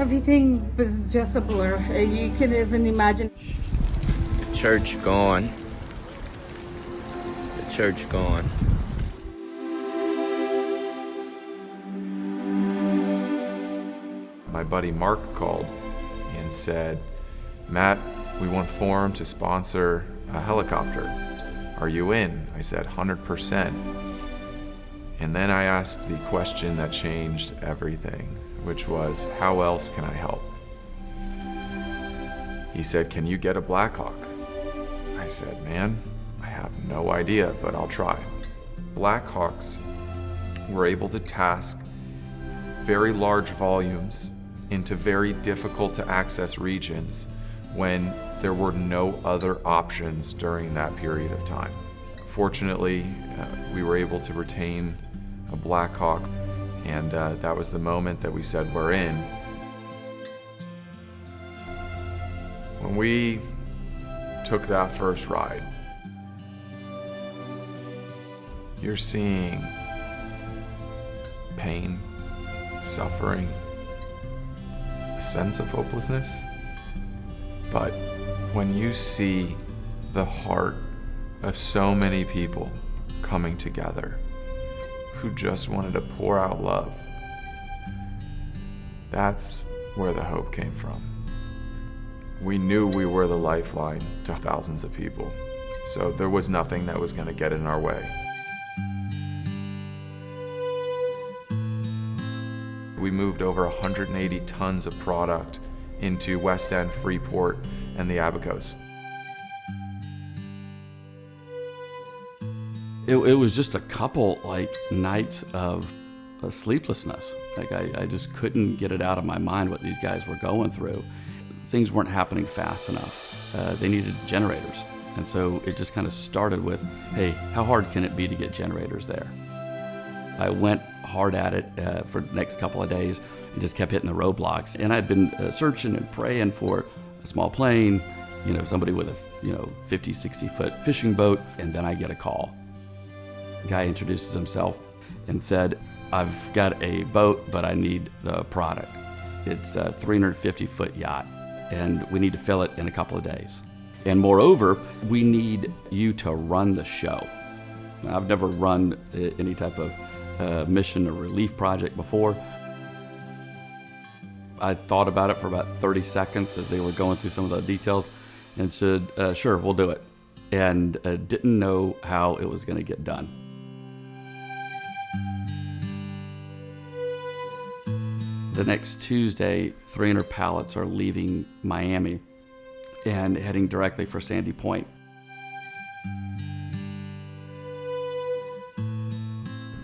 Everything was just a blur. You can even imagine. The church gone. The church gone. My buddy Mark called and said, "Matt, we want Forum to sponsor a helicopter. Are you in?" I said, 100%. And then I asked the question that changed everything, which was, how else can I help? He said, "Can you get a Blackhawk?" I said, "Man, I have no idea, but I'll try." Blackhawks were able to task very large volumes into very difficult to access regions when there were no other options during that period of time. Fortunately, we were able to retain a Blackhawk, and that was the moment that we said we're in. When we took that first ride, you're seeing pain, suffering, a sense of hopelessness. But when you see the heart of so many people coming together who just wanted to pour out love, that's where the hope came from. We knew we were the lifeline to thousands of people, so there was nothing that was going to get in our way. We moved over 180 tons of product into West End, Freeport, and the Abacos. It was just a couple nights of sleeplessness. I just couldn't get it out of my mind what these guys were going through. Things weren't happening fast enough. They needed generators. And so it just kind of started with, hey, how hard can it be to get generators there? I went hard at it for the next couple of days and just kept hitting the roadblocks. And I'd been searching and praying for a small plane, somebody with a 50, 60 foot fishing boat. And then I get a call. The guy introduces himself and said, "I've got a boat, but I need the product. It's a 350 foot yacht, and we need to fill it in a couple of days. And moreover, we need you to run the show." Now, I've never run any type of mission or relief project before. I thought about it for about 30 seconds as they were going through some of the details and said, "Sure, we'll do it." And didn't know how it was going to get done. The next Tuesday, 300 pallets are leaving Miami and heading directly for Sandy Point.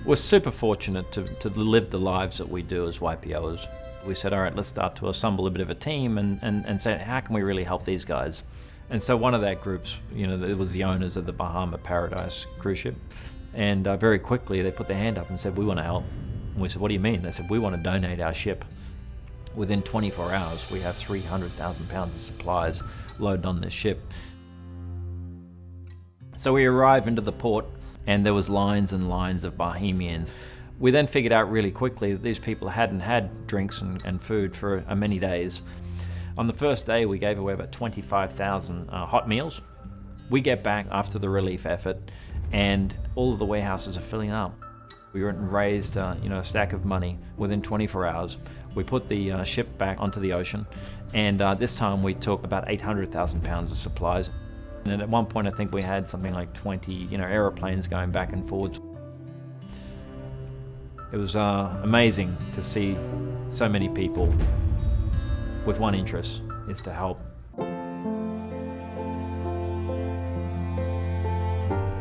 We're super fortunate to live the lives that we do as YPOs. We said, all right, let's start to assemble a bit of a team and say, how can we really help these guys? And so one of that groups, it was the owners of the Bahama Paradise cruise ship. And very quickly they put their hand up and said, we want to help. And we said, what do you mean? They said, we want to donate our ship. Within 24 hours, we have 300,000 pounds of supplies loaded on this ship. So we arrive into the port, and there was lines and lines of Bahamians. We then figured out really quickly that these people hadn't had drinks and food for many days. On the first day, we gave away about 25,000 hot meals. We get back after the relief effort, and all of the warehouses are filling up. We raised a stack of money within 24 hours. We put the ship back onto the ocean, and this time we took about 800,000 pounds of supplies. And at one point I think we had something like 20 aeroplanes going back and forwards. It was amazing to see so many people with one interest, is to help.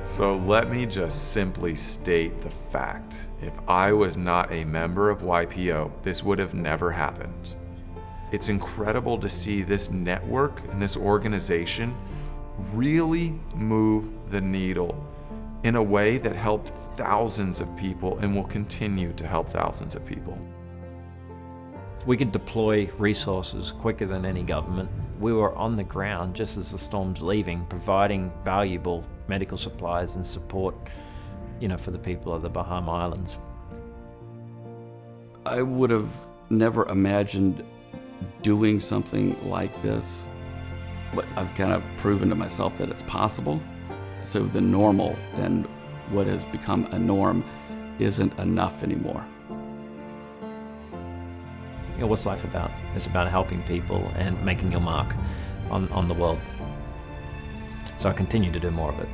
So let me just simply state the fact. If I was not a member of YPO, this would have never happened. It's incredible to see this network and this organization really move the needle in a way that helped thousands of people and will continue to help thousands of people. We could deploy resources quicker than any government. We were on the ground just as the storm's leaving, providing valuable medical supplies and support, for the people of the Bahama Islands. I would have never imagined doing something like this, but I've kind of proven to myself that it's possible. So the normal and what has become a norm isn't enough anymore. You know, what's life about? It's about helping people and making your mark on the world. So I continue to do more of it.